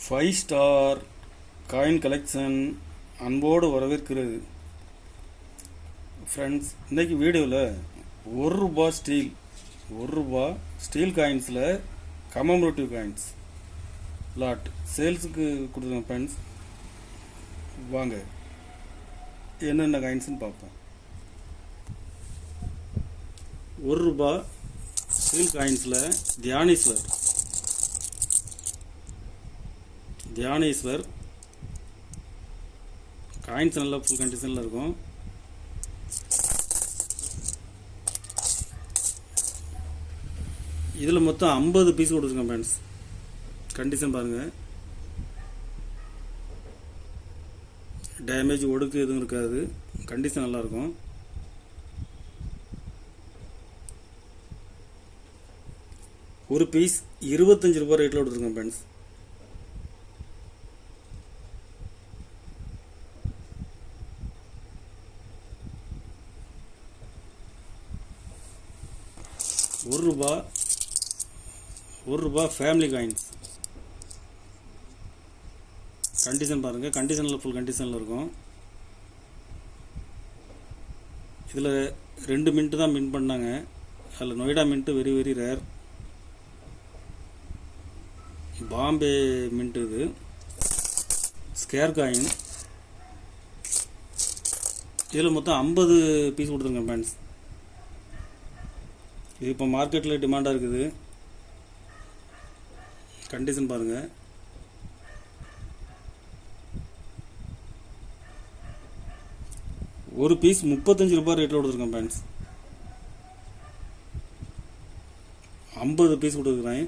Five star coin collection அன்போடு வரவேற்கிறது. Friends, இன்றைக்கி வீடியோவில் ₹1 ஸ்டீல் காயின்ஸில் கமமரேட்டிவ் காயின்ஸ் லாட் சேல்ஸுக்கு கொடுத்துருங்க. ஃப்ரெண்ட்ஸ், வாங்க என்னென்ன காயின்ஸ்னு பார்ப்போம். ₹1 ஸ்டீல் காயின்ஸில் தியானேஸ்வர் காயின்ஸ் நல்லா ஃபுல் கண்டிஷனில் இருக்கும். இதில் மொத்தம் 50 பீஸ் கொடுத்துருக்கேன். ஃப்ரெண்ட்ஸ், கண்டிஷன் பாருங்கள், டேமேஜ் ஒடுக்கு எதுவும் இருக்காது, கண்டிஷன் நல்லாயிருக்கும். ஒரு பீஸ் ₹25 ரேட்டில் கொடுத்துருக்கேன். ஃப்ரெண்ட்ஸ், ₹1 ஃபேமிலி காயின்ஸ் கண்டிஷன் பாருங்கள், கண்டிஷனில் ஃபுல் கண்டிஷனில் இருக்கும். இதில் 2 மின்ட்டு தான் மின் பண்ணாங்க. அதில் Noida mint very very rare, Bombay mint. இது ஸ்கேர் காயின். இதில் மொத்தம் 50 பீஸ் கொடுத்துருங்க. ஃப்ரெண்ட்ஸ், இது இப்போ மார்க்கெட்டில் டிமாண்டாக இருக்குது. கண்டிஷன் பாருங்கள். ஒரு பீஸ் ₹35 ரேட்டில் கொடுத்துருக்கேன். ஃப்ரெண்ட்ஸ், 50 பீஸ் கொடுத்துருக்குறேன்.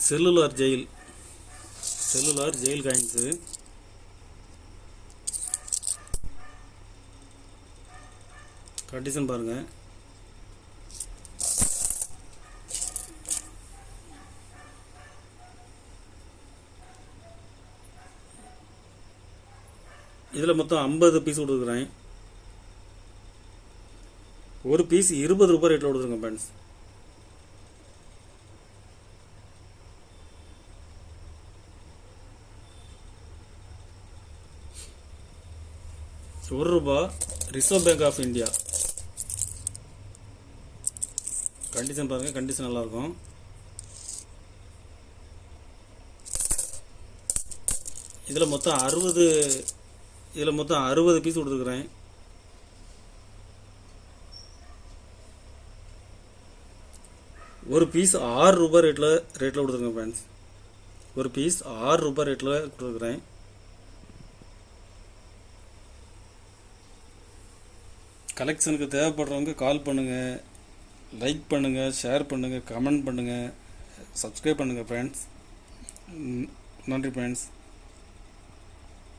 செல்லுலார் ஜெயில் காயின்ஸு கண்டிஷன் பாருங்கள். இதில் மொத்தம் 50 பீஸ் கொடுத்துருக்குறேன். ஒரு பீஸ் ₹20 ரேட்டில் கொடுத்துருங்க. Friends, ₹1 Reserve Bank of India condition பாருங்கள், கண்டிஷன் நல்லாயிருக்கும். இதில் மொத்தம் 60 பீஸ் கொடுத்துருக்குறேன். ஒரு பீஸ் ₹6 ரேட்டில் கொடுத்துருக்கேன். ஃப்ரெண்ட்ஸ், ஒரு பீஸ் ₹6 ரேட்டில் கொடுத்துருக்குறேன். கலெக்ஷனுக்கு தேவைப்படுறவங்க கால் பண்ணுங்கள், லைக் பண்ணுங்கள், ஷேர் பண்ணுங்கள், கமெண்ட் பண்ணுங்கள், சப்ஸ்கிரைப் பண்ணுங்கள். ஃப்ரெண்ட்ஸ், நன்றி ஃப்ரெண்ட்ஸ்.